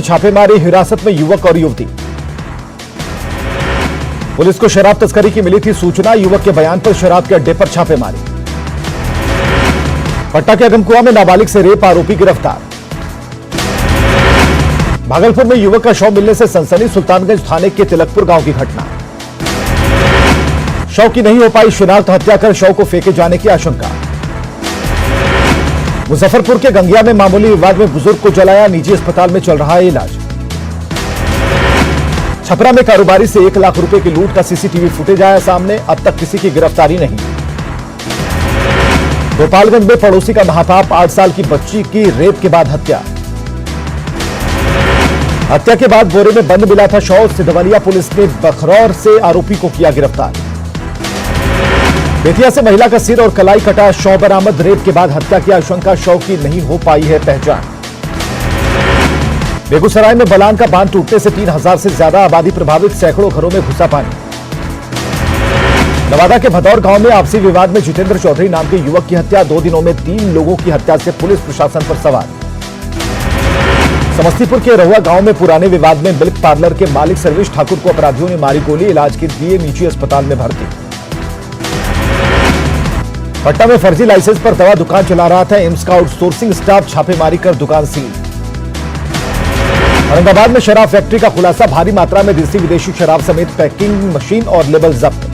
छापेमारी, हिरासत में युवक और युवती। पुलिस को शराब तस्करी की मिली थी सूचना, युवक के बयान पर शराब के अड्डे पर छापेमारी। पटना के अगमकुआं में नाबालिग से रेप आरोपी गिरफ्तार। भागलपुर में युवक का शव मिलने से सनसनी, सुल्तानगंज थाने के तिलकपुर गांव की घटना। शव की नहीं हो पाई शिनाख्त, हत्या कर शव को फेंके जाने की आशंका। मुजफ्फरपुर के गंगिया में मामूली विवाद में बुजुर्ग को जलाया, निजी अस्पताल में चल रहा है इलाज। छपरा में कारोबारी से 1 लाख रुपए की लूट का सीसीटीवी फुटेज आया सामने, अब तक किसी की गिरफ्तारी नहीं। गोपालगंज में पड़ोसी का महापाप, 8 साल की बच्ची की रेप के बाद हत्या। हत्या के बाद बोरे में बंद मिला था शव, सिद्धवलिया पुलिस ने बखरौर से आरोपी को किया गिरफ्तार। बेतिया से महिला का सिर और कलाई कटा, शव बरामद, रेप के बाद हत्या की आशंका, शव की नहीं हो पाई है पहचान। बेगूसराय में बलान का बांध टूटने से 3000 से ज्यादा आबादी प्रभावित, सैकड़ों घरों में घुसा पानी। नवादा के भदौर गांव में आपसी विवाद में जितेंद्र चौधरी नाम के युवक की हत्या, 2 दिनों में 3 लोगों की हत्या से पुलिस प्रशासन पर सवाल। समस्तीपुर के रहुआ गांव में पुराने विवाद में मिल्क पार्लर के मालिक सर्वेश ठाकुर को अपराधियों ने मारी गोली, इलाज के लिए निजी अस्पताल में भर्ती। पटना में फर्जी लाइसेंस पर दवा दुकान चला रहा था एम्स का आउटसोर्सिंग स्टाफ, छापेमारी कर दुकान सील। औरंगाबाद में शराब फैक्ट्री का खुलासा, भारी मात्रा में देसी विदेशी शराब समेत पैकिंग मशीन और लेबल जब्त।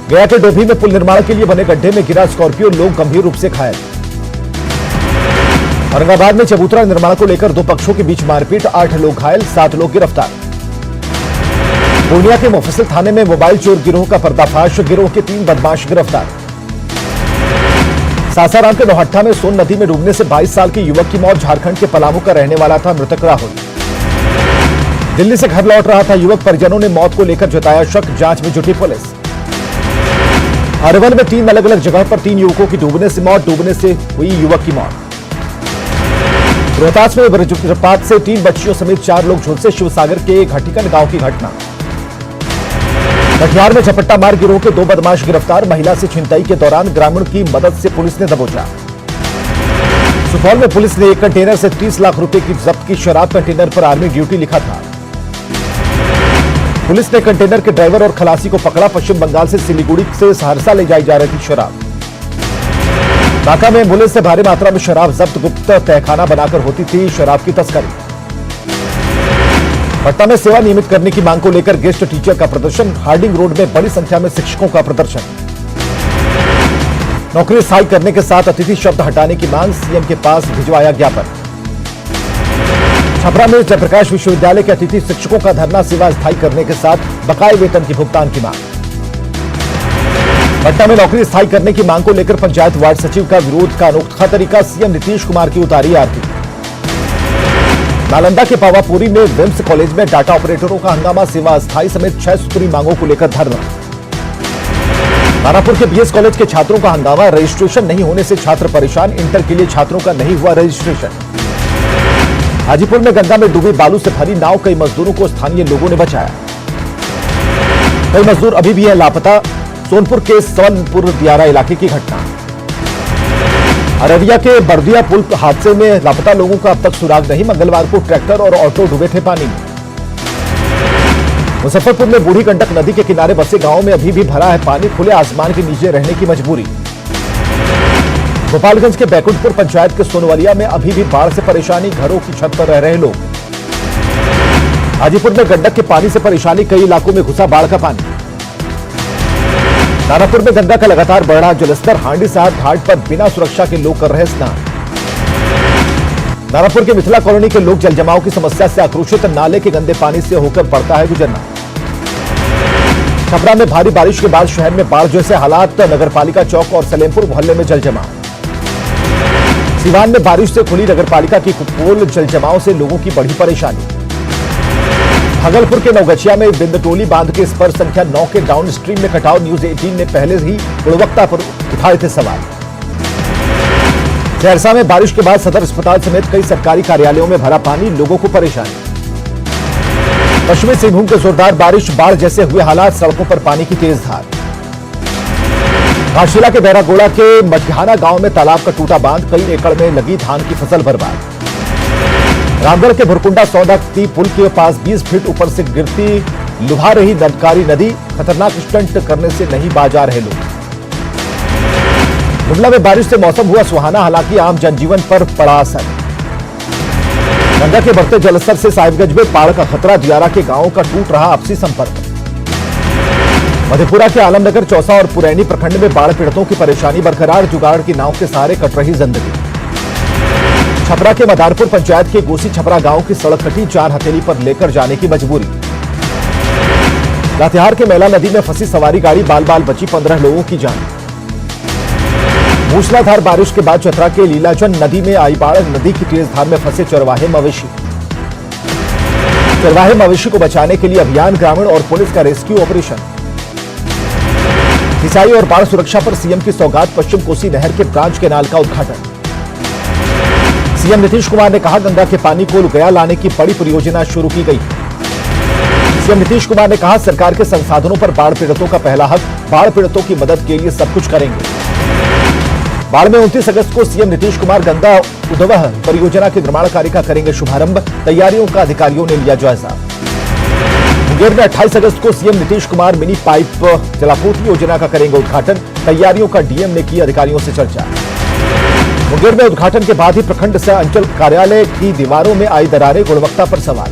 गया के डोभी में पुल निर्माण के लिए बने गड्ढे में गिरा स्कॉर्पियो, लोग गंभीर रूप से घायल। औरंगाबाद में चबूतरा निर्माण को लेकर 2 पक्षों के बीच मारपीट, 8 लोग घायल, 7 लोग गिरफ्तार। पूर्णिया के मुफस्सिल थाने में मोबाइल चोर गिरोह का पर्दाफाश, गिरोह के 3 बदमाश गिरफ्तार। सासाराम के नौहट्टा में सोन नदी में डूबने से 22 साल के युवक की मौत, झारखंड के पलामू का रहने वाला था मृतक राहुल। दिल्ली से घर लौट रहा था युवक, परिजनों ने मौत को लेकर जताया शक, जांच में जुटी पुलिस। अरवल में 3 अलग अलग जगह पर 3 युवकों की डूबने से मौत, डूबने से हुई युवक की मौत। रोहतास में वज्रपात से 3 बच्चियों समेत 4 लोग झुलसे, शिवसागर के घटिकन गांव की घटना। कटिहार में झपट्टा मार गिरोह के 2 बदमाश गिरफ्तार, महिला से छिनतई के दौरान ग्रामीण की मदद से पुलिस ने दबोचा। सुपौल में पुलिस ने एक कंटेनर से 30 लाख रुपए की जब्त की शराब, कंटेनर पर आर्मी ड्यूटी लिखा था। पुलिस ने कंटेनर के ड्राइवर और खलासी को पकड़ा, पश्चिम बंगाल से सिलीगुड़ी से सहरसा ले जाई जा रही थी शराब। बांका में पुलिस से भारी मात्रा में शराब जब्त, गुप्त तहखाना बनाकर होती थी शराब की तस्करी। पटना में सेवा नियमित करने की मांग को लेकर गेस्ट टीचर का प्रदर्शन, हार्डिंग रोड में बड़ी संख्या में शिक्षकों का प्रदर्शन। नौकरी स्थायी करने के साथ अतिथि शब्द हटाने की मांग, सीएम के पास भिजवाया ज्ञापन। छपरा में जयप्रकाश विश्वविद्यालय के अतिथि शिक्षकों का धरना, सेवा स्थायी करने के साथ बकाये वेतन की भुगतान की मांग। पटना में नौकरी स्थायी करने की मांग को लेकर पंचायत वार्ड सचिव का विरोध का अनोखा तरीका, सीएम नीतीश कुमार की उतारी आरती। नालंदा के पावापुरी में विम्स कॉलेज में डाटा ऑपरेटरों का हंगामा, सेवा स्थायी समेत 6 सूत्री मांगों को लेकर धरना। दानापुर के बीएस कॉलेज के छात्रों का हंगामा, रजिस्ट्रेशन नहीं होने से छात्र परेशान, इंटर के लिए छात्रों का नहीं हुआ रजिस्ट्रेशन। हाजीपुर में गंगा में डूबी बालू से भरी नाव, कई मजदूरों को स्थानीय लोगों ने बचाया। कई मजदूर अभी भी है लापता, सोनपुर के सवनपुर दियारा इलाके की घटना। अररिया के बर्दिया पुल हादसे में लापता लोगों का अब तक सुराग नहीं, मंगलवार को ट्रैक्टर और ऑटो डूबे थे पानी में। मुजफ्फरपुर में बूढ़ी गंडक नदी के किनारे बसे गांव में अभी भी भरा है पानी, खुले आसमान के नीचे रहने की मजबूरी। गोपालगंज के बैकुंठपुर पंचायत के सोनवलिया में अभी भी बाढ़ से परेशानी, घरों की छत पर रह रहे लोग। हाजीपुर में गंडक के पानी से परेशानी, कई इलाकों में घुसा बाढ़ का पानी। दानापुर में गंगा का लगातार बढ़ रहा जलस्तर, हांडी साहब घाट पर बिना सुरक्षा के लोग कर रहे स्नान। दानापुर के मिथिला कॉलोनी के लोग जलजमाव की समस्या से आक्रोशित, नाले के गंदे पानी से होकर पड़ता है गुजरना। छपरा में भारी बारिश के बाद शहर में बाढ़ जैसे हालात, नगरपालिका चौक और सलेमपुर मोहल्ले में जलजमाव। सीवान में बारिश से खुली नगरपालिका की पोल, जलजमाव से लोगों की बढ़ी परेशानी। भागलपुर के नवगछिया में बिंदटोली बांध के स्पर संख्या 9 के डाउन स्ट्रीम में कटाव, न्यूज 18 ने पहले ही गुणवत्ता पर उठाए थे सवाल। सहरसा में बारिश के बाद सदर अस्पताल समेत कई सरकारी कार्यालयों में भरा पानी, लोगों को परेशानी। पश्चिमी सिंहभूम के जोरदार बारिश, बाढ़ जैसे हुए हालात, सड़कों पर पानी की तेज धार। घाटशिला के बैरागोड़ा के मटिहाना गांव में तालाब का टूटा बांध, कई एकड़ में लगी धान की फसल बर्बाद। रामगढ़ के भुरकुंडा सौदागती पुल के पास 20 फीट ऊपर से गिरती लुभा रही नदकारी नदी, खतरनाक स्टंट करने से नहीं बाज आ रहे लोग। गुमला में बारिश से मौसम हुआ सुहाना, हालांकि आम जनजीवन पर पड़ा असर। गंगा के बढ़ते जलस्तर से साहिबगंज में बाढ़ का खतरा, दियारा के गांवों का टूट रहा आपसी संपर्क। मधेपुरा के आलमनगर, चौसा और पुरैनी प्रखंड में बाढ़ पीड़ितों की परेशानी बरकरार, जुगाड़ की नाव के सहारे कट रही जिंदगी। छपरा के मदारपुर पंचायत के गोसी छपरा गांव की सड़क कटी, 4 हथेली पर लेकर जाने की मजबूरी। लातेहार के मैला नदी में फंसी सवारी गाड़ी, बाल बाल बची 15 लोगों की जान। मूसलाधार बारिश के बाद चतरा के लीलाचंद नदी में आई बाढ़, नदी की तेज धार में फंसे चरवाहे मवेशी को बचाने के लिए अभियान, ग्रामीण और पुलिस का रेस्क्यू ऑपरेशन। सिंचाई और बाढ़ सुरक्षा पर सीएम की सौगात, पश्चिम कोसी नहर के ब्रांच कैनाल का उद्घाटन। सीएम नीतीश कुमार ने कहा, गंगा के पानी को गया लाने की बड़ी परियोजना शुरू की गई। सीएम नीतीश कुमार ने कहा, सरकार के संसाधनों पर बाढ़ पीड़ितों का पहला हक, बाढ़ पीड़ितों की मदद के लिए सब कुछ करेंगे। बाढ़ में 29 अगस्त को सीएम नीतीश कुमार गंगा उद्वह परियोजना के निर्माण कार्य का करेंगे शुभारंभ, तैयारियों का अधिकारियों ने लिया जायजा। मुंगेर में 28 अगस्त को CM Nitish Kumar mini pipe जलापूर्ति योजना का करेंगे उद्घाटन, तैयारियों का डीएम ने की अधिकारियों से चर्चा। मुंगेर में उद्घाटन के बाद ही प्रखंड से अंचल कार्यालय की दीवारों में आई दरारें, गुणवत्ता पर सवाल।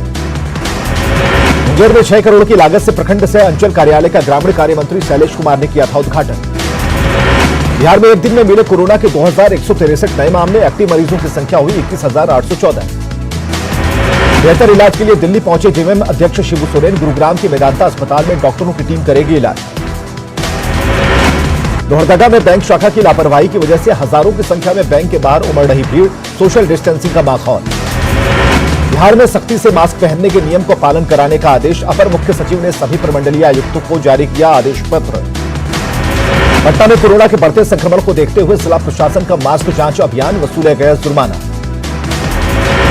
मुंगेर में 6 करोड़ की लागत से प्रखंड से अंचल कार्यालय का ग्रामीण कार्य मंत्री शैलेश कुमार ने किया था उद्घाटन। बिहार में एक दिन में मिले कोरोना के 2163 नए मामले, एक्टिव मरीजों की संख्या हुई 21,814। बेहतर इलाज के लिए दिल्ली पहुंचे जेएमएम अध्यक्ष शिबू सोरेन, गुरुग्राम के मेदांता अस्पताल में डॉक्टरों की टीम करेगी इलाज। लोहरदगा में बैंक शाखा की लापरवाही की वजह से हजारों की संख्या में बैंक के बाहर उमड़ रही भीड़, सोशल डिस्टेंसिंग का माहौल। बिहार में सख्ती से मास्क पहनने के नियम को पालन कराने का आदेश, अपर मुख्य सचिव ने सभी प्रमंडलीय आयुक्तों को जारी किया आदेश पत्र। पटना में कोरोना के बढ़ते संक्रमण को देखते हुए जिला प्रशासन का मास्क जांच अभियान, वसूला गया जुर्माना।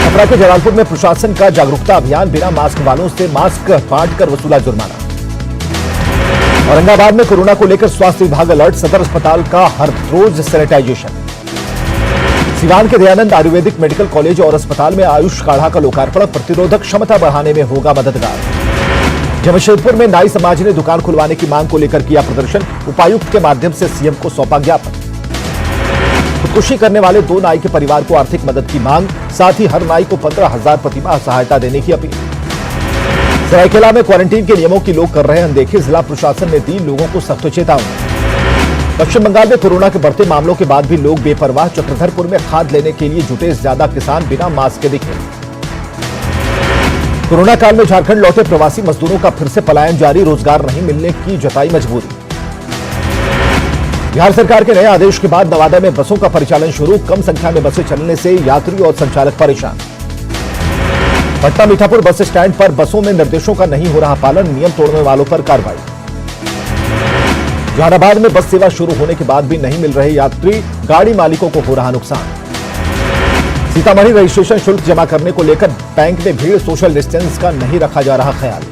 छपरा के जलालपुर में प्रशासन का जागरूकता अभियान, बिना मास्क वालों से मास्क बांटकर वसूला जुर्माना। औरंगाबाद में कोरोना को लेकर स्वास्थ्य विभाग अलर्ट, सदर अस्पताल का हर रोज सैनिटाइजेशन। सिवान के दयानंद आयुर्वेदिक मेडिकल कॉलेज और अस्पताल में आयुष काढ़ा का लोकार्पण, प्रतिरोधक क्षमता बढ़ाने में होगा मददगार। जमशेदपुर में नाई समाज ने दुकान खुलवाने की मांग को लेकर किया प्रदर्शन, उपायुक्त के माध्यम से सीएम को सौंपा ज्ञापन। खुदकुशी करने वाले 2 नाई के परिवार को आर्थिक मदद की मांग, साथ ही हर नाई को 15,000 प्रतिमाह सहायता देने की अपील। सरायकेला में क्वारंटीन के नियमों की लोग कर रहे हैं अनदेखी, जिला प्रशासन ने दी लोगों को सख्त चेतावनी। पश्चिम बंगाल में कोरोना के बढ़ते मामलों के बाद भी लोग बेपरवाह, चक्रधरपुर में खाद लेने के लिए जुटे ज्यादा किसान बिना मास्क के दिखे। कोरोना काल में झारखंड लौटे प्रवासी मजदूरों का फिर से पलायन जारी, रोजगार नहीं मिलने की जताई मजबूरी। बिहार सरकार के नए आदेश के बाद नवादा में बसों का परिचालन शुरू, कम संख्या में बसें चलने से यात्री और संचालक परेशान। पटना मीठापुर बस स्टैंड पर बसों में निर्देशों का नहीं हो रहा पालन, नियम तोड़ने वालों पर कार्रवाई। जहानाबाद में बस सेवा शुरू होने के बाद भी नहीं मिल रहे यात्री, गाड़ी मालिकों को हो रहा नुकसान। सीतामढ़ी रजिस्ट्रेशन शुल्क जमा करने को लेकर बैंक में भीड़, सोशल डिस्टेंस का नहीं रखा जा रहा ख्याल।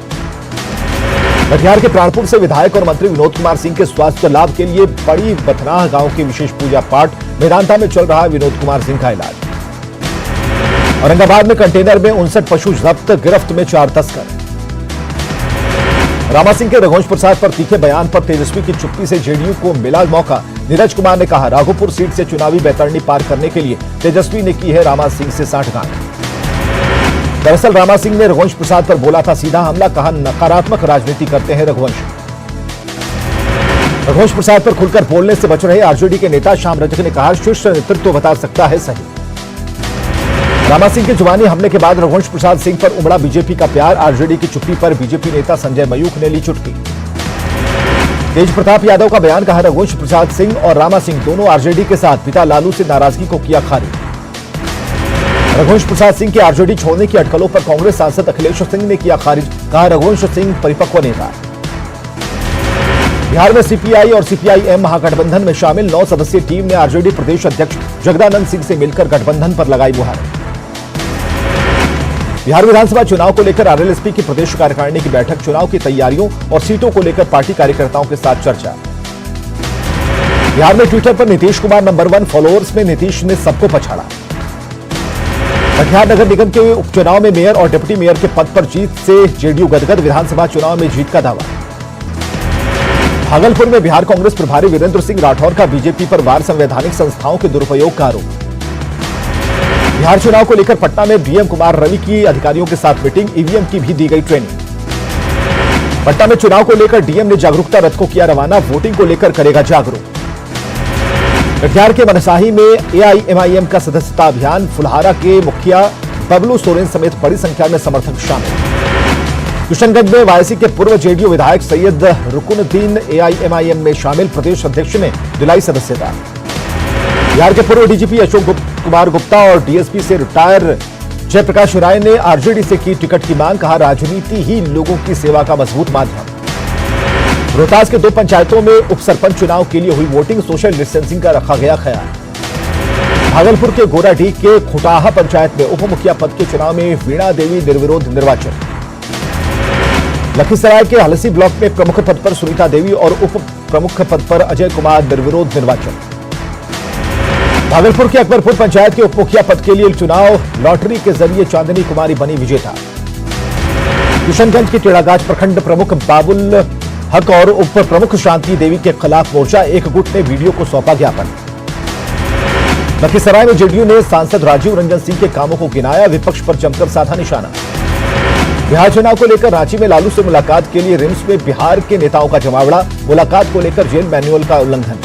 कटिहार के प्राणपुर से विधायक और मंत्री विनोद कुमार सिंह के स्वास्थ्य लाभ के लिए बड़ी बथनाह गांव की विशेष पूजा पाठ, मेदांता में चल रहा विनोद कुमार सिंह का इलाज। औरंगाबाद में कंटेनर में 59 पशु जब्त, गिरफ्त में 4 तस्कर। रामा सिंह के रघुवंश प्रसाद पर तीखे बयान पर तेजस्वी की चुप्पी से जेडीयू को मिला मौका, नीरज कुमार ने कहा, राघोपुर सीट से चुनावी बैतरणी पार करने के लिए तेजस्वी ने की है रामा सिंह से साठगांठ। दरअसल रामा सिंह ने रघुवंश प्रसाद पर बोला था सीधा हमला, कहा नकारात्मक राजनीति करते हैं रघुवंश। रघुवंश प्रसाद पर खुलकर बोलने से बच रहे आरजेडी के नेता श्याम रजक ने कहा, शीर्ष नेतृत्व बता सकता है सही। रामा सिंह के जुबानी हमले के बाद रघुवंश प्रसाद सिंह पर उमड़ा बीजेपी का प्यार, आरजेडी की चुप्पी पर बीजेपी नेता संजय मयूख ने ली चुटकी। तेज प्रताप यादव का बयान, कहा रघुवंश प्रसाद सिंह और रामा सिंह दोनों आरजेडी के साथ, पिता लालू से नाराजगी को किया खारिज। रघुवंश प्रसाद सिंह के आरजेडी छोड़ने की अटकलों पर कांग्रेस सांसद अखिलेश सिंह ने किया खारिज, कहा रघुवंश सिंह परिपक्व नेता। बिहार में सीपीआई और सीपीआईएम महागठबंधन में शामिल 9 सदस्यीय टीम ने आरजेडी प्रदेश अध्यक्ष जगदानंद सिंह से मिलकर गठबंधन पर लगाई मुहर। बिहार विधानसभा चुनाव को लेकर आरएलएसपी की प्रदेश कार्यकारिणी की बैठक, चुनाव की तैयारियों और सीटों को लेकर पार्टी कार्यकर्ताओं के साथ चर्चा। बिहार में ट्विटर पर नीतीश कुमार नंबर 1, फॉलोअर्स में नीतीश ने सबको पछाड़ा। कटिहार नगर निगम के उपचुनाव में मेयर और डिप्टी मेयर के पद पर जीत से जेडीयू गदगद, विधानसभा चुनाव में जीत का दावा। भागलपुर में बिहार कांग्रेस प्रभारी वीरेंद्र सिंह राठौर का बीजेपी पर वार संवैधानिक संस्थाओं के दुरुपयोग का आरोप। बिहार चुनाव को लेकर पटना में डीएम कुमार रवि की अधिकारियों के साथ मीटिंग, ईवीएम की भी दी गई ट्रेनिंग। पटना में चुनाव को लेकर डीएम ने जागरूकता रथ को किया रवाना, वोटिंग को लेकर करेगा जागरूक। कटिहार के मनसाही में एआईएमआईएम का सदस्यता अभियान, फुलहारा के मुखिया बबलू सोरेन समेत बड़ी संख्या में समर्थक शामिल। किशनगंज में वायसी के पूर्व जेडीयू विधायक सैयद रुकनुद्दीन एआईएमआईएम में शामिल, प्रदेश अध्यक्ष ने दिलाई सदस्यता। बिहार के पूर्व डीजीपी अशोक कुमार गुप्ता और डीएसपी से रिटायर जयप्रकाश राय ने आरजेडी से की टिकट की मांग, कहा राजनीति ही लोगों की सेवा का मजबूत माध्यम। रोहतास के 2 पंचायतों में उप सरपंच चुनाव के लिए हुई वोटिंग, सोशल डिस्टेंसिंग का रखा गया ख्याल। भागलपुर के गोराडीह के खुटाहा पंचायत में उप मुखिया पद के चुनाव में वीणा देवी निर्विरोध निर्वाचन। लखीसराय के हलसी ब्लॉक में प्रमुख पद पर सुनीता देवी और उप प्रमुख पद पर अजय कुमार निर्विरोध निर्वाचन। भागलपुर के अकबरपुर पंचायत के उप मुखिया पद के लिए चुनाव, लॉटरी के जरिए चांदनी कुमारी बनी विजेता। किशनगंज के टेढ़ागाछ प्रखंड प्रमुख बाबुल हक और उप प्रमुख शांति देवी के खिलाफ मोर्चा, एक गुट ने वीडियो को सौंपा ज्ञापन। लखीसराय में जेडीयू ने सांसद राजीव रंजन सिंह के कामों को गिनाया, विपक्ष पर जमकर साधा निशाना। बिहार चुनाव को लेकर रांची में लालू से मुलाकात के लिए रिम्स में बिहार के नेताओं का जमावड़ा, मुलाकात को लेकर जेल मैनुअल का उल्लंघन।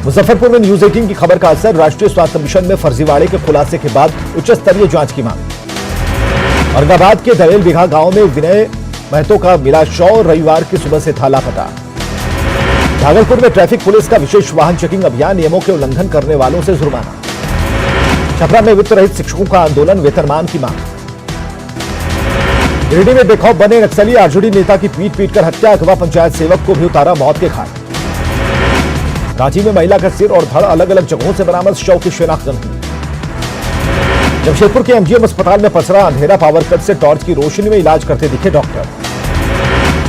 मुजफ्फरपुर में न्यूज 18 की खबर का असर, राष्ट्रीय स्वास्थ्य मिशन में फर्जीवाड़े के खुलासे के बाद उच्च स्तरीय जांच की मांग। औरंगाबाद के दरेल बिघा गांव में विनय महतो का मिला शव, रविवार की सुबह से था लापता। भागलपुर में ट्रैफिक पुलिस का विशेष वाहन चेकिंग अभियान, नियमों के उल्लंघन करने वालों से जुर्माना। छपरा में वित्त रहित शिक्षकों का आंदोलन, वेतनमान की मांग। गिरिडीह में बेखौफ बने नक्सली, आरजेडी नेता की पीट कर हत्या, अगवा पंचायत सेवक को भी उतारा मौत के घाट। रांची में महिला का सिर और धड़ अलग अलग जगहों से बरामद, शव की शिनाख्त नहीं। जमशेदपुर के एमजीएम अस्पताल में पसरा अंधेरा, पावर कट से टॉर्च की रोशनी में इलाज करते दिखे डॉक्टर।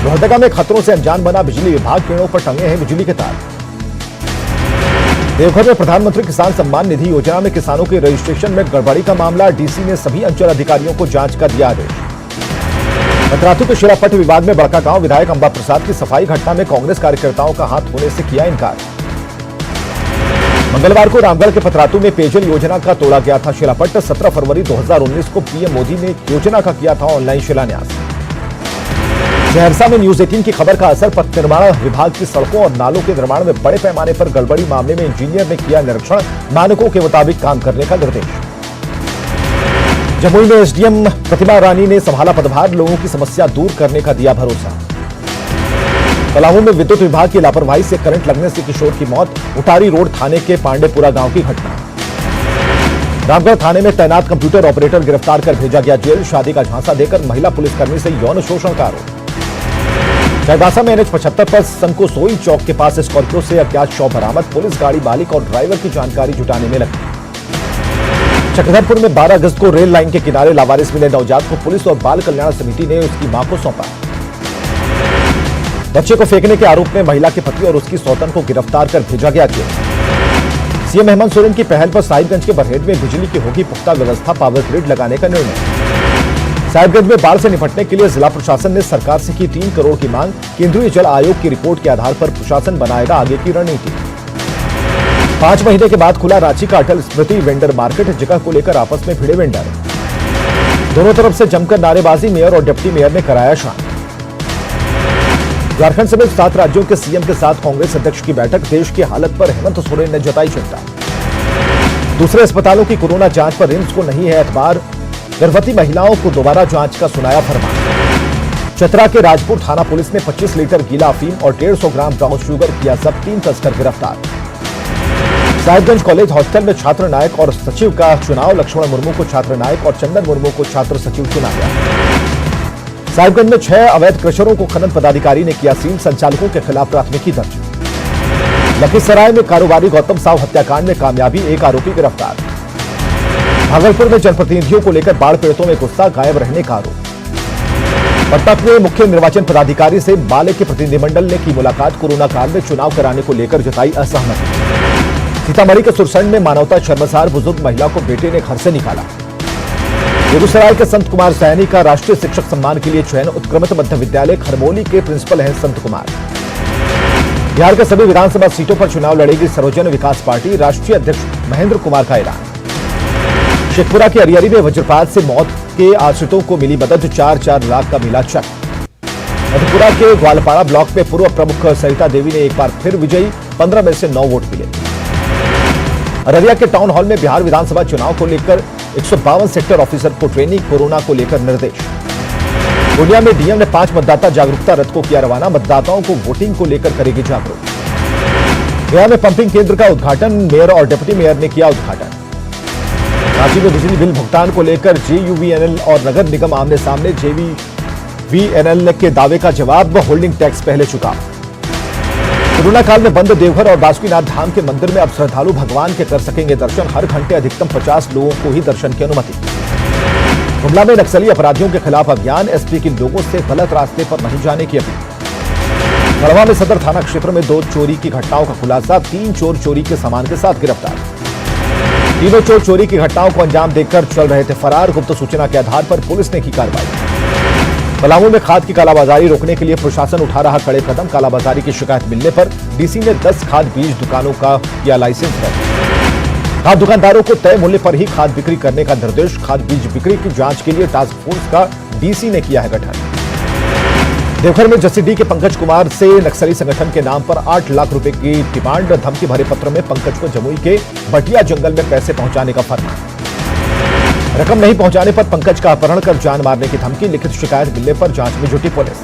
लोहरदगा में खतरों से अनजान बना बिजली विभाग, पेड़ों पर टंगे हैं बिजली के तार। देवघर में प्रधानमंत्री किसान सम्मान निधि योजना में किसानों के रजिस्ट्रेशन में गड़बड़ी का मामला, डीसी ने सभी अंचल अधिकारियों को जांच का दिया आदेश। मद्रातू के शिलापट्ट विवाद में बड़कागांव विधायक अंबा प्रसाद की सफाई, घटना में कांग्रेस कार्यकर्ताओं का हाथ होने से किया इनकार। मंगलवार को रामगढ़ के पतरातू में पेयजल योजना का तोड़ा गया था शिलापट्ट, 17 फरवरी 2019 को पीएम मोदी ने योजना का किया था ऑनलाइन शिलान्यास। सहरसा में न्यूज 18 की खबर का असर, पथ निर्माण विभाग की सड़कों और नालों के निर्माण में बड़े पैमाने पर गड़बड़ी मामले में इंजीनियर ने किया निरीक्षण, मानकों के मुताबिक काम करने का निर्देश। जमुई में एसडीएम प्रतिमा रानी ने संभाला पदभार, लोगों की समस्या दूर करने का दिया भरोसा। पलामू में विद्युत विभाग की लापरवाही से करंट लगने से किशोर की मौत, उटारी रोड थाने के पांडेपुरा गांव की घटना। रामगढ़ थाने में तैनात कंप्यूटर ऑपरेटर गिरफ्तार कर भेजा गया जेल, शादी का झांसा देकर महिला पुलिसकर्मी से यौन शोषण का आरोप। चाईबासा में NH 75 पर संकोसोई चौक के पास स्कॉर्पियो से अज्ञात शव बरामद, पुलिस गाड़ी मालिक और ड्राइवर की जानकारी जुटाने में लगी। चक्रधरपुर में 12 अगस्त को रेल लाइन के किनारे लावारिस मिले नवजात को पुलिस और बाल कल्याण समिति ने उसकी मां को सौंपा। बच्चे को फेंकने के आरोप में महिला के पति और उसकी सौतन को गिरफ्तार कर भेजा गया जेल। सीएम हेमंत सोरेन की पहल पर साहिबगंज के बरहेट में बिजली की होगी पुख्ता व्यवस्था, पावर ग्रिड लगाने का निर्णय। साहिबगंज में बाढ़ से निपटने के लिए जिला प्रशासन ने सरकार से की 3 करोड़ की मांग, केंद्रीय जल आयोग की रिपोर्ट के आधार पर प्रशासन बनाएगा आगे की रणनीति। 5 महीने के बाद खुला रांची का अटल स्मृति वेंडर मार्केट, जगह को लेकर आपस में भिड़े वेंडर, दोनों तरफ से जमकर नारेबाजी, मेयर और डिप्टी मेयर ने कराया शांत। झारखंड समेत 7 राज्यों के सीएम के साथ कांग्रेस अध्यक्ष की बैठक, देश की हालत पर हेमंत सोरेन ने जताई चिंता। दूसरे अस्पतालों की कोरोना जांच पर रिम्स को नहीं है एतबार, गर्भवती महिलाओं को दोबारा जांच का सुनाया फरमान। चतरा के राजपुर थाना पुलिस ने 25 लीटर गीला अफीम और 150 ग्राम ब्राउन शुगर किया जब्त, 3 तस्कर गिरफ्तार। साहिबगंज कॉलेज हॉस्टल में छात्र नायक और सचिव का चुनाव, लक्ष्मण मुर्मू को छात्र नायक और चंदन मुर्मू को छात्र सचिव चुना गया। साहिबगंज में 6 अवैध क्रशरों को खनन पदाधिकारी ने किया सील, संचालकों के खिलाफ प्राथमिकी दर्ज। लखीसराय में कारोबारी गौतम साव हत्याकांड में कामयाबी, 1 आरोपी गिरफ्तार। भागलपुर में जनप्रतिनिधियों को लेकर बाढ़ पीड़ितों में गुस्सा, गायब रहने का आरोप। पटना में मुख्य निर्वाचन पदाधिकारी से माले के प्रतिनिधिमंडल ने की मुलाकात, कोरोना काल में चुनाव कराने को लेकर जताई असहमति। सीतामढ़ी के सुरसंड में मानवता शर्मसार बुजुर्ग महिला को बेटे ने घर से निकाला। बेगूसराय के संत कुमार सैनी का राष्ट्रीय शिक्षक सम्मान के लिए चयन। उत्क्रमित मध्य विद्यालय खरमोली के प्रिंसिपल हैं संत कुमार। बिहार के सभी विधानसभा सीटों पर चुनाव लड़ेगी सर्वजन विकास पार्टी। राष्ट्रीय अध्यक्ष महेंद्र कुमार का ऐलान। शेखपुरा के अरियरी में वज्रपात से मौत के आश्रितों को मिली मदद। 4-4 लाख का मिला चेक। मधेपुरा के ग्वालपाड़ा ब्लॉक में पूर्व प्रमुख सरिता देवी ने एक बार फिर विजयी। 15 में से 9 वोट मिले। अररिया के टाउन हॉल में बिहार विधानसभा चुनाव को लेकर 152 सेक्टर ऑफिसर को ट्रेनिंग। कोरोना को लेकर निर्देश। पूर्णिया में डीएम ने 5 मतदाता जागरूकता रथ को किया रवाना। मतदाताओं को वोटिंग को लेकर करेगी जागरूक। गया में पंपिंग केंद्र का उद्घाटन। मेयर और डिप्टी मेयर ने किया उद्घाटन। रांची में बिजली बिल भुगतान को लेकर जेयूवीएनएल और नगर निगम आमने सामने। जेवीएनएल के दावे का जवाब। होल्डिंग टैक्स पहले चुका। कोरोना काल में बंद देवघर और बासुकीनाथ धाम के मंदिर में अब श्रद्धालु भगवान के कर सकेंगे दर्शन। हर घंटे अधिकतम 50 लोगों को ही दर्शन की अनुमति। गुमला में नक्सली अपराधियों के खिलाफ अभियान। एसपी की लोगों से गलत रास्ते पर नहीं जाने की अपील। गढ़वा में सदर थाना क्षेत्र में 2 चोरी की घटनाओं का खुलासा। 3 चोर चोरी के सामान के साथ गिरफ्तार। तीनों चोर चोरी की घटनाओं को अंजाम देकर चल रहे थे फरार। गुप्त सूचना के आधार पर पुलिस ने की कार्रवाई। पलामू में खाद की कालाबाजारी रोकने के लिए प्रशासन उठा रहा कड़े कदम। कालाबाजारी की शिकायत मिलने पर डीसी ने 10 खाद बीज दुकानों का किया लाइसेंस रद्द। खाद दुकानदारों को तय मूल्य पर ही खाद बिक्री करने का निर्देश। खाद बीज बिक्री की जांच के लिए टास्क फोर्स का डीसी ने किया है गठन। देवघर में जसीडीह के पंकज कुमार से नक्सली संगठन के नाम पर 8 लाख रुपए की डिमांड। धमकी भरे पत्र में पंकज को जमुई के बटिया जंगल में पैसे पहुंचाने का फरमान। रकम नहीं पहुंचाने पर पंकज का अपहरण कर जान मारने की धमकी। लिखित शिकायत मिलने पर जांच में जुटी पुलिस।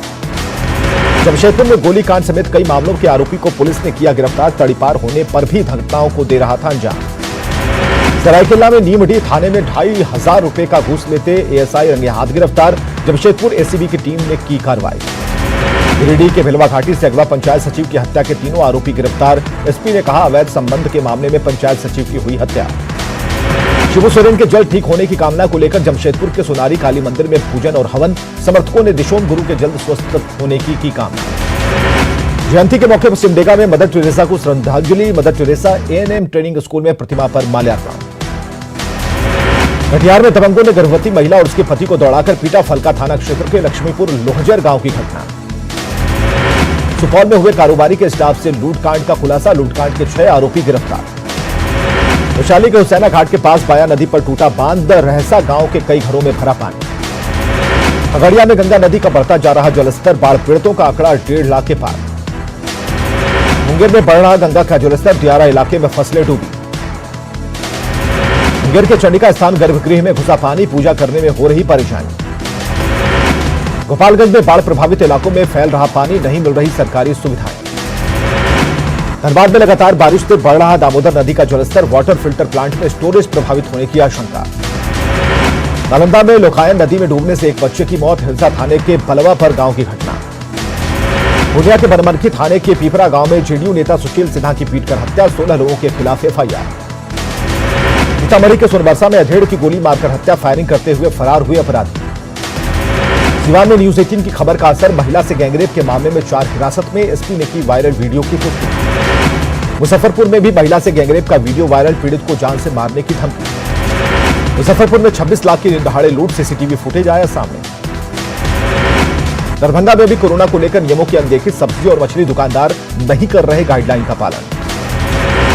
जमशेदपुर में गोलीकांड समेत कई मामलों के आरोपी को पुलिस ने किया गिरफ्तार। तड़ीपार होने पर भी घटनाओं को दे रहा था अंजाम। सरायकेला में नीमडी थाने में 2,500 रुपए का घूस लेते एएसआई रंगे हाथ गिरफ्तार। जमशेदपुर एसीबी की टीम ने की कार्रवाई। गिरिडीह के भिलवा घाटी से अगवा पंचायत सचिव की हत्या के तीनों आरोपी गिरफ्तार। एसपी ने कहा अवैध संबंध के मामले में पंचायत सचिव की हुई हत्या। शिबू सोरेन के जल्द ठीक होने की कामना को लेकर जमशेदपुर के सोनारी काली मंदिर में पूजन और हवन। समर्थकों ने दिशोम गुरु के जल्द स्वस्थ होने की कामना। जयंती के मौके पर सिमडेगा में मदर टेरेसा को श्रद्धांजलि। Mother Teresa ANM training school में प्रतिमा पर माल्यार्पण। कटिहार में दबंगों ने गर्भवती महिला और उसके पति को दौड़ाकर पीटा। फलका थाना क्षेत्र के लक्ष्मीपुर लोहजर गांव की घटना। सुपौल में हुए कारोबारी के स्टाफ से लूटकांड का खुलासा। लूटकांड के 6 आरोपी गिरफ्तार। वैशाली के हुसैना घाट के पास बाया नदी पर टूटा बांध। रहसा गांव के कई घरों में भरा पानी। खगड़िया में गंगा नदी का बढ़ता जा रहा जलस्तर। बाढ़ पीड़ितों का आंकड़ा 1.5 लाख के पार। मुंगेर में बढ़ रहा गंगा का जलस्तर। दियारा इलाके में फसलें डूबी। मुंगेर के चंडिका स्थान गर्भगृह में घुसा पानी। पूजा करने में हो रही परेशानी। गोपालगंज में बाढ़ प्रभावित इलाकों में फैल रहा पानी। नहीं मिल रही सरकारी सुविधाएं। धनबाद में लगातार बारिश से बढ़ रहा दामोदर नदी का जलस्तर। वाटर फिल्टर प्लांट में स्टोरेज प्रभावित होने की आशंका। नालंदा में लोकायन नदी में डूबने से एक बच्चे की मौत। हिलसा थाने के बलवापर गांव की घटना। पूर्णिया के बनमनखी थाने के पीपरा गांव में जेडीयू नेता सुशील सिन्हा की पीटकर हत्या। 16 लोगों के खिलाफ एफआईआर। सीतामढ़ी के सोनबरसा में अधेड़ की गोली मारकर हत्या। फायरिंग करते हुए फरार हुए अपराधी। सिवान में न्यूज 18 की खबर का असर। महिला से गैंगरेप के मामले में 4 हिरासत में। एसपी ने की वायरल वीडियो की पुष्टि। मुजफ्फरपुर में भी महिला से गैंगरेप का वीडियो वायरल। पीड़ित को जान से मारने की धमकी। मुजफ्फरपुर में 26 लाख की दहाड़े लूट। सीसीटीवी फुटेज आया सामने। दरभंगा में भी कोरोना को लेकर नियमों की अनदेखी। सब्जी और मछली दुकानदार नहीं कर रहे गाइडलाइन का पालन।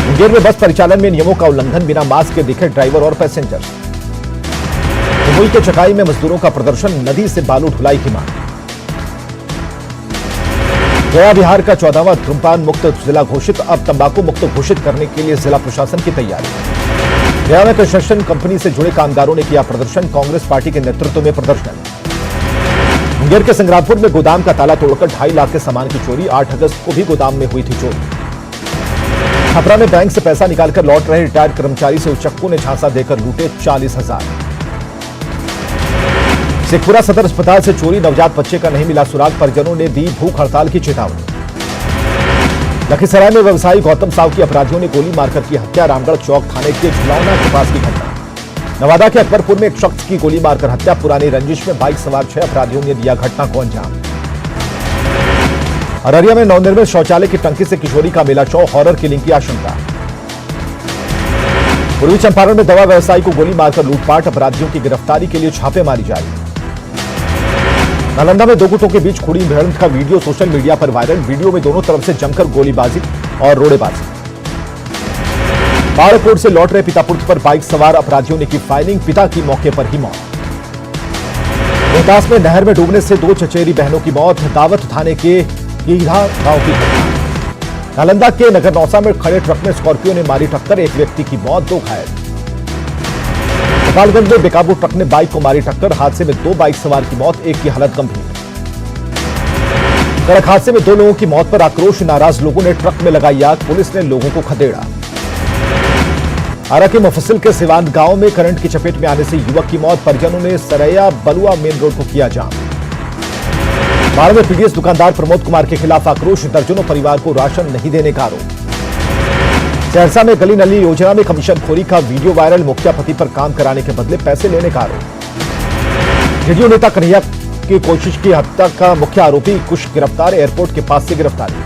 मुंगेर में बस परिचालन में नियमों का उल्लंघन। बिना मास्क के दिखे ड्राइवर और पैसेंजर। जमुई के चकाई में मजदूरों का प्रदर्शन। नदी से बालू ढुलाई की मांग। गया बिहार का 14वां धूम्रपान मुक्त जिला घोषित। अब तंबाकू मुक्त घोषित करने के लिए जिला प्रशासन की तैयारी। गया में कंस्ट्रक्शन कंपनी से जुड़े कामगारों ने किया प्रदर्शन। कांग्रेस पार्टी के नेतृत्व में प्रदर्शन। मुंगेर के संग्रामपुर में गोदाम का ताला तोड़कर 2.5 लाख के सामान की चोरी। 8 अगस्त को भी गोदाम में हुई थी चोरी। छपरा में बैंक से पैसा निकालकर लौट रहे रिटायर्ड कर्मचारी से उचक्कों ने झांसा देकर लूटे 40,000। शेखपुरा सदर अस्पताल से चोरी। नवजात बच्चे का नहीं मिला सुराग। परिजनों ने दी भूख हड़ताल की चेतावनी। लखीसराय में व्यवसायी गौतम साव की अपराधियों ने गोली मारकर की हत्या। रामगढ़ चौक थाने के झुलौना के पास की घटना। नवादा के अकबरपुर में एक शख्स की गोली मारकर हत्या। पुरानी रंजिश में बाइक सवार 6 अपराधियों ने दिया घटना को अंजाम। अररिया में नवनिर्मित शौचालय की टंकी से किशोरी का मिला शव। हॉरर किलिंग की आशंका। पूर्वी चंपारण में दवा व्यवसायी को गोली मारकर लूटपाट, अपराधियों की गिरफ्तारी के लिए छापेमारी जारी। नालंदा में दो गुटों के बीच खुड़ी भिड़ंत का वीडियो सोशल मीडिया पर वायरल। वीडियो में दोनों तरफ से जमकर गोलीबाजी और रोड़ेबाजी। बाड़कोट से लौट रहे पिता पुत्र पर बाइक सवार अपराधियों ने की फायरिंग, पिता की मौके पर ही मौत। रोहतास में नहर में डूबने से दो चचेरी बहनों की मौत, दावत थाने के कीघा गांव की घटना। नालंदा के नगर नौसा में खड़े ट्रक में स्कॉर्पियो ने मारी टक्कर, एक व्यक्ति की मौत, दो घायल। गोपालगंज में बेकाबू ट्रक ने बाइक को मारी टक्कर, हादसे में दो बाइक सवार की मौत, एक की हालत गंभीर। सड़क हादसे में दो लोगों की मौत पर आक्रोश, नाराज लोगों ने ट्रक में लगाई आग, पुलिस ने लोगों को खदेड़ा। आरा के मुफस्सिल के सिवान गांव में करंट की चपेट में आने से युवक की मौत, परिजनों ने सरैया बलुआ मेन रोड को किया जाम। बाढ़ में पीडीएस दुकानदार प्रमोद कुमार के खिलाफ आक्रोश, दर्जनों परिवार को राशन नहीं देने का आरोप। सहरसा में गली नली योजना में कमीशनखोरी का वीडियो वायरल, मुखिया पति पर काम कराने के बदले पैसे लेने का आरोप। जेडीयू नेता कन्हैया की कोशिश की हत्या का मुख्य आरोपी कुश गिरफ्तार, एयरपोर्ट के पास से गिरफ्तारी।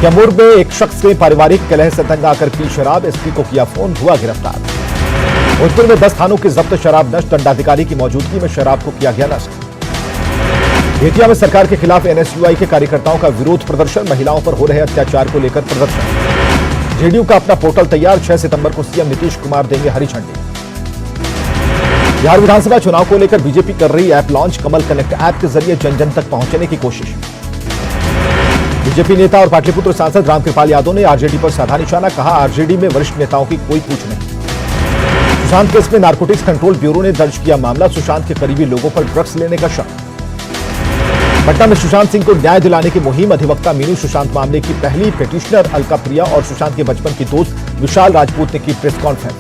कैमूर में एक शख्स ने पारिवारिक कलह से तंग आकर पी शराब, एसपी को किया फोन, हुआ गिरफ्तार। भोजपुर में 10 थानों की जब्त शराब नष्ट, दंडाधिकारी की मौजूदगी में शराब को किया गया नष्ट। बेतिया में सरकार के खिलाफ एनएसयूआई के कार्यकर्ताओं का विरोध प्रदर्शन, महिलाओं पर हो रहे अत्याचार को लेकर प्रदर्शन। जेडीयू का अपना पोर्टल तैयार, 6 सितंबर को सीएम नीतीश कुमार देंगे हरी झंडी। बिहार विधानसभा चुनाव को लेकर बीजेपी कर रही ऐप लॉन्च, कमल कनेक्ट ऐप के जरिए जन जन तक पहुंचने की कोशिश। बीजेपी नेता और पाटलिपुत्र सांसद रामकृपाल यादव ने आरजेडी पर साधा निशाना, कहा आरजेडी में वरिष्ठ नेताओं की कोई पूछ नहीं। सुशांत केस में नारकोटिक्स कंट्रोल ब्यूरो ने दर्ज किया मामला, सुशांत के करीबी लोगों पर ड्रग्स लेने का शक। पटना में सुशांत सिंह को न्याय दिलाने की मुहिम, अधिवक्ता मीनू सुशांत मामले की पहली पिटिशनर अलका प्रिया और सुशांत के बचपन की दोस्त विशाल राजपूत ने की प्रेस कॉन्फ्रेंस।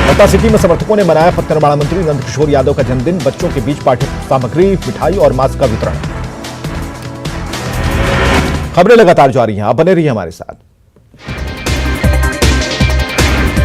पटना सिटी में समर्थकों ने मनाया पत्थरमाला मंत्री नंदकिशोर यादव का जन्मदिन, बच्चों के बीच पाठ्य सामग्री, मिठाई और मास्क का वितरण। खबरें लगातार जारी हैं, आप बने रहिए हमारे साथ।